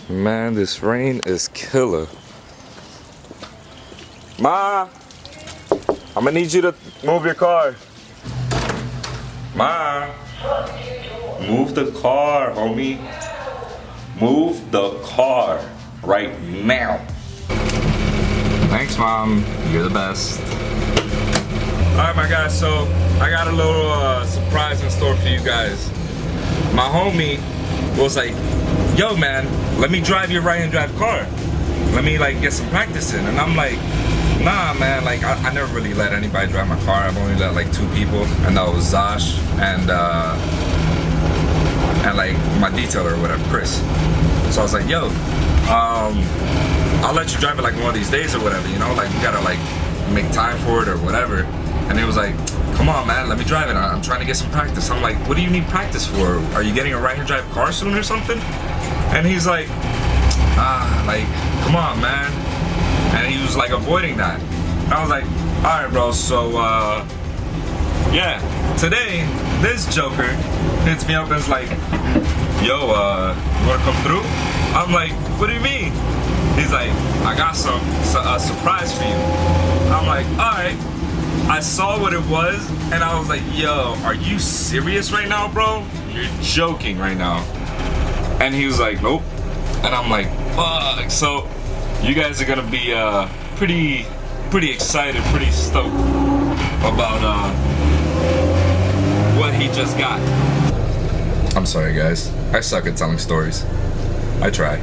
Man, this rain is killer. Ma, I'm gonna need you to move your car. Ma, move the car, homie. Move the car right now. Thanks, Mom. You're the best. Alright, my guys, so I got a little surprise in store for you guys. My homie was like, yo man, let me drive your right-hand drive car. Let me like get some practice in. And I'm like, nah man, like I never really let anybody drive my car. I've only let like 2 people, and that was Zosh and like my detailer or whatever, Chris. So I was like, yo, I'll let you drive it like one of these days or whatever, you know, like you gotta like make time for it or whatever. And he was like, come on man, let me drive it. I'm trying to get some practice. I'm like, what do you need practice for? Are you getting a right-hand drive car soon or something? And he's like, like, come on man. And he was like avoiding that. And I was like, all right bro, so yeah, today this joker hits me up and is like, yo, you wanna come through? I'm like, what do you mean? He's like, I got a surprise for you. I'm like, all right. I saw what it was and I was like, yo, are you serious right now, bro? You're joking right now. And he was like, nope. And I'm like, fuck. So you guys are gonna be pretty excited, pretty stoked about what he just got. I'm sorry guys, I suck at telling stories. I try.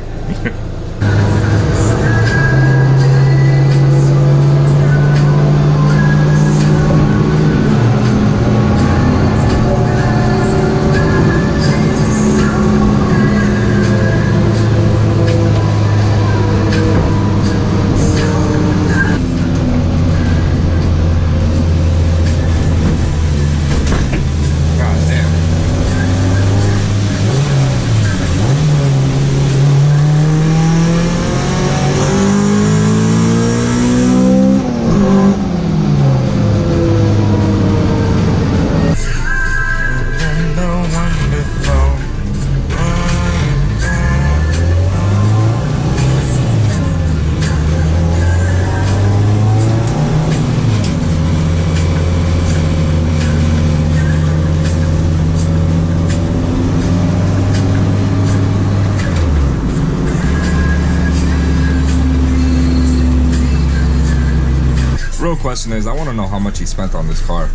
Real question is, I want to know how much he spent on this car.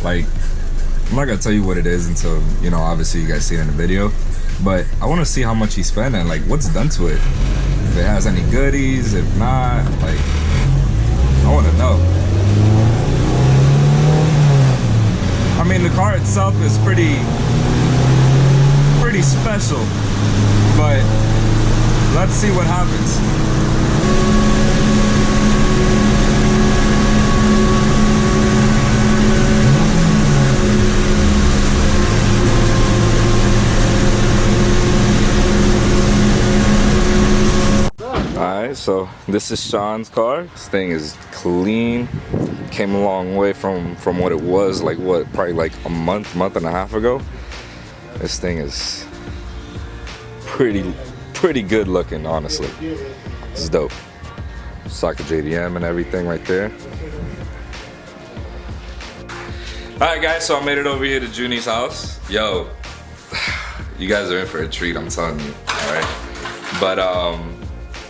Like, I'm not gonna tell you what it is until, you know, obviously you guys see it in the video, but I want to see how much he spent and like what's done to it. If it has any goodies, if not, like, I want to know. I mean, the car itself is pretty special, but let's see what happens. Alright, so this is Sean's car. This thing is clean. Came a long way from what it was, like what, probably like a month and a half ago. This thing is pretty good looking, honestly. This is dope. Socket JDM and everything right there. Alright guys, so I made it over here to Junie's house. Yo, you guys are in for a treat, I'm telling you. Alright. But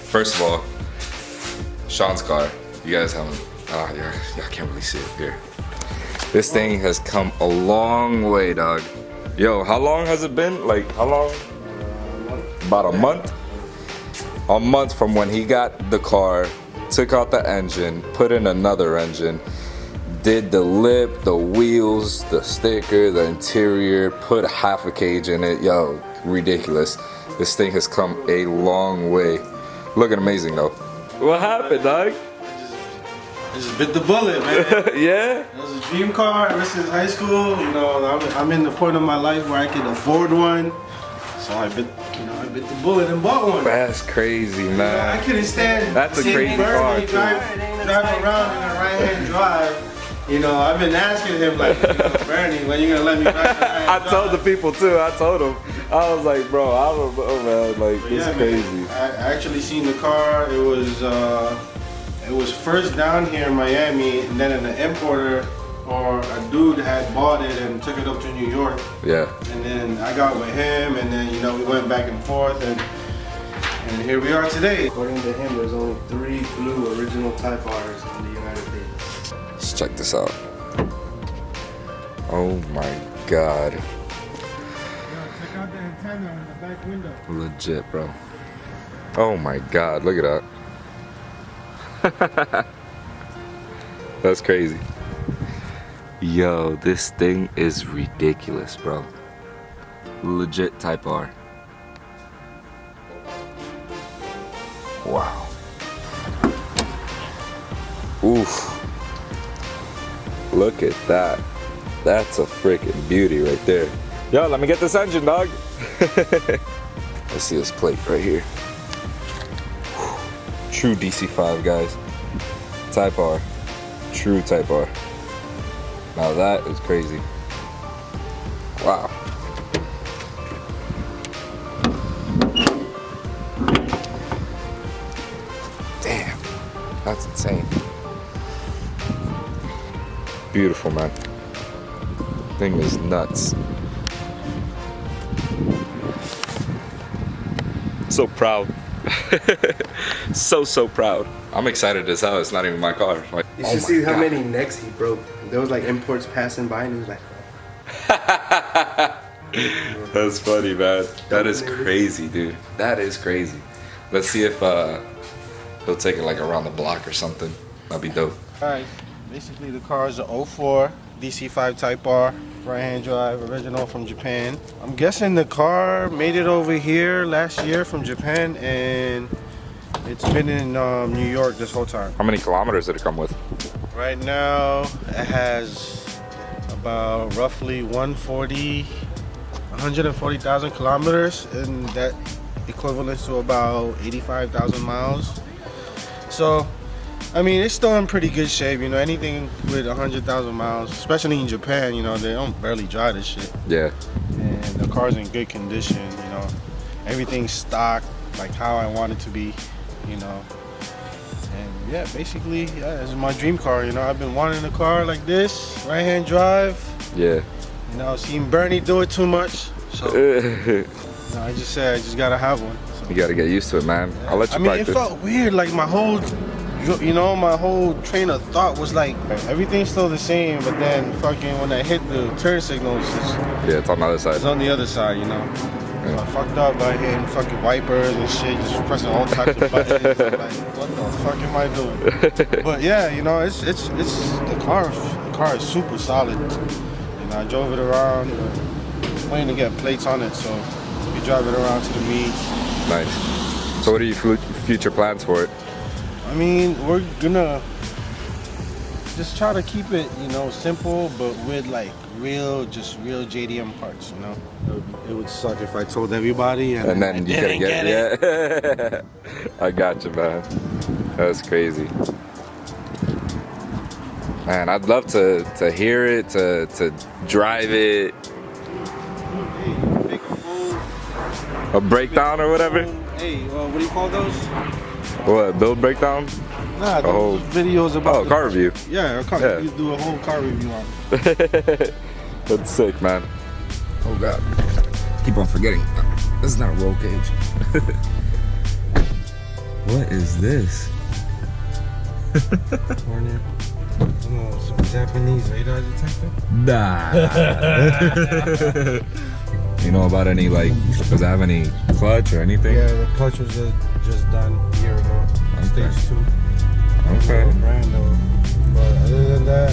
first of all, Sean's car. You guys haven't, y'all can't really see it here. This thing has come a long way, dog. Yo, how long has it been? Like, how long? About a month? A month from when he got the car, took out the engine, put in another engine, did the lip, the wheels, the sticker, the interior, put half a cage in it. Yo, ridiculous. This thing has come a long way. Looking amazing though. What happened, dog? I just bit the bullet, man. Yeah? It was a dream car ever since high school. You know, I'm in the point of my life where I can afford one. So I bit the bullet and bought one. That's crazy, man. I couldn't stand. That's a crazy car, too. Drive around in a right-hand drive You know, I've been asking him like, you know, Bernie, when you gonna let me back? I told the people too. I told them. I was like, bro, I don't know, man. Like, But it's yeah, crazy. man, I actually seen the car. It was first down here in Miami, and then an importer or a dude had bought it and took it up to New York. Yeah. And then I got with him, and then, you know, we went back and forth, and here we are today. According to him, there's only 3 blue original Type R's in the United States. Let's check this out. Oh my God. Check out the antenna in the back window. Legit, bro. Oh my God, look at that. That's crazy. Yo, this thing is ridiculous, bro. Legit Type R. Wow. Oof. Look at that. That's a freaking beauty right there. Yo, let me get this engine, dog. Let's see this plate right here. True DC5, guys. Type R. True Type R. Now that is crazy. Wow. Damn. That's insane. Beautiful, man. Thing is nuts. So proud. So proud. I'm excited as hell. It's not even my car. Like, You should see how many necks he broke. There was like imports passing by, and he was like, that's funny, man. That is crazy, dude. That is crazy. Let's see if he'll take it like around the block or something. That'd be dope. Alright, basically the car is a 04 DC5 Type R, right-hand drive, original from Japan. I'm guessing the car made it over here last year from Japan, and it's been in New York this whole time. How many kilometers did it come with? Right now, it has about roughly 140,000 kilometers, and that equivalents to about 85,000 miles. So, I mean, it's still in pretty good shape. You know, anything with 100,000 miles, especially in Japan, you know, they don't barely drive this shit. Yeah. And the car's in good condition, you know. Everything's stock, like how I want it to be, you know. And yeah, basically, yeah, this is my dream car. You know, I've been wanting a car like this, right-hand drive. Yeah. You know, I've seen Bernie do it too much, so you know, I just said I just gotta have one. So. You gotta get used to it, man. Yeah. I'll let you I mean, practice. it felt weird. Like my whole, you know, my whole train of thought was like everything's still the same, but then fucking when I hit the turn signals, Yeah, it's on the other side. it's on the other side. You know. Yeah. I fucked up by hitting fucking wipers and shit, just pressing all types of buttons. I'm like, what the fuck am I doing? But yeah, you know, it's the car is super solid. You know, I drove it around, waiting to get plates on it, so we drive it around to the meets. Nice. So what are your future plans for it? I mean, we're gonna just try to keep it, you know, simple, but with like real JDM parts, you know. It would suck if I told everybody and then you couldn't get it. Yeah. I got you, man. That's crazy. Man, I'd love to hear it, to drive it. Hey, make a full A breakdown or whatever? Hey, what do you call those? What, build breakdown? Nah, those videos about Oh, car review. Yeah, a car. Yeah. You do a whole car review on it. That's sick, man. Oh God. Keep on forgetting. This is not a roll cage. What is this? Corner. Oh, some Japanese radar detector? Nah. You know about any, like, does it have any clutch or anything? Yeah, the clutch was just done a year ago. Okay. Stage 2. Okay. Brand though. But other than that,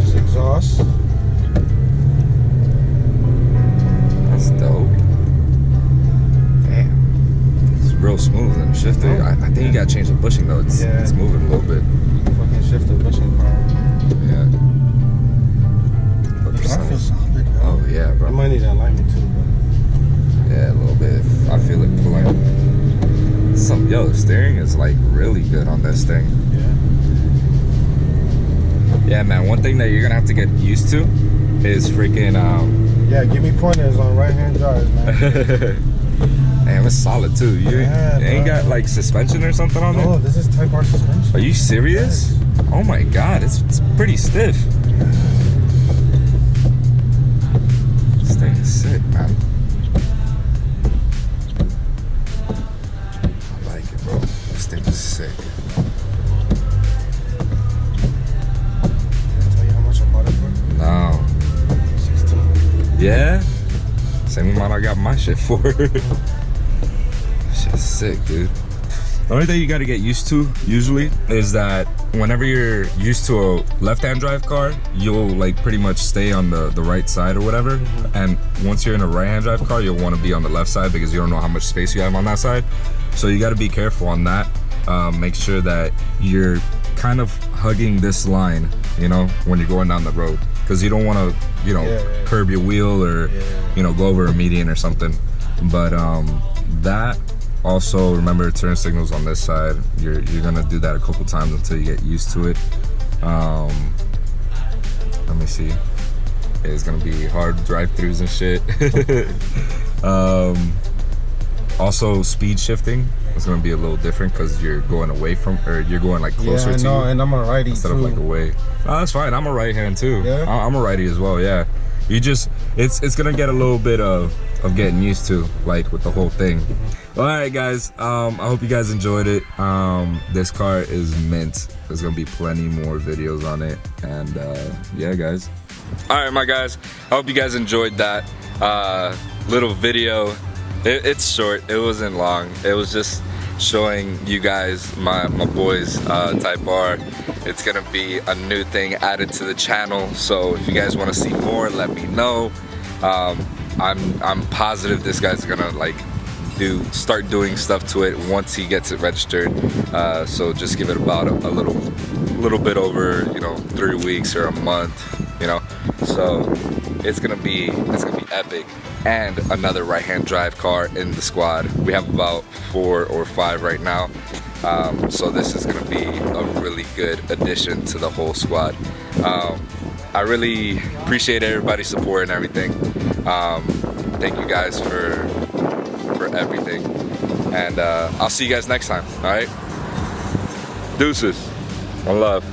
just exhaust. That's dope. Damn. It's real smooth and shifted. I think you gotta change the bushing though. It's moving a little bit. Fucking shift the bushing power. Yeah. The car feels solid, bro. Oh yeah, I bro. might need alignment too, bro. Yeah, a little bit. I feel it pulling. The steering is like really good on this thing. Yeah. Yeah, man. One thing that you're gonna have to get used to is freaking. Yeah, give me pointers on right-hand drives, man. Damn, it's solid too. You ain't got like suspension or something on it? No, this is Type R suspension. Are you serious? Yes. Oh my god, it's pretty stiff. This thing is sick, man. I like it, bro. This thing is sick. Can I tell you how much I bought it for? No. 16. Yeah? Same amount I got my shit for. Shit's sick, dude. The only thing you gotta get used to, usually, is that whenever you're used to a left-hand drive car, you'll like pretty much stay on the right side or whatever. And once you're in a right-hand drive car, you'll wanna be on the left side because you don't know how much space you have on that side. So you gotta be careful on that. Make sure that you're kind of hugging this line, you know, when you're going down the road. Because you don't wanna, you know, curb your wheel or, you know, go over a median or something. But that, also remember turn signals on this side. You're gonna do that a couple times until you get used to it. Let me see. It's gonna be hard drive-throughs and shit. Also speed shifting is gonna be a little different because you're going away from, or you're going like closer to you. And I'm a righty instead too. of like away. Oh, that's fine. I'm a right hand too. Yeah? I'm a righty as well. Yeah. You just it's gonna get a little bit of getting used to, like with the whole thing. All right, guys. I hope you guys enjoyed it. This car is mint. There's gonna be plenty more videos on it, and yeah, guys. All right, my guys. I hope you guys enjoyed that little video. It's short. It wasn't long. It was just showing you guys my boys Type R. It's gonna be a new thing added to the channel, so if you guys want to see more, let me know. I'm positive this guy's gonna like start doing stuff to it once he gets it registered. So just give it about a little bit over, you know, 3 weeks or a month, you know. So it's gonna be epic. And another right-hand drive car in the squad. We have about 4 or 5 right now. So this is gonna be a really good addition to the whole squad. I really appreciate everybody's support and everything. Thank you guys for everything. And I'll see you guys next time, all right? Deuces. One love.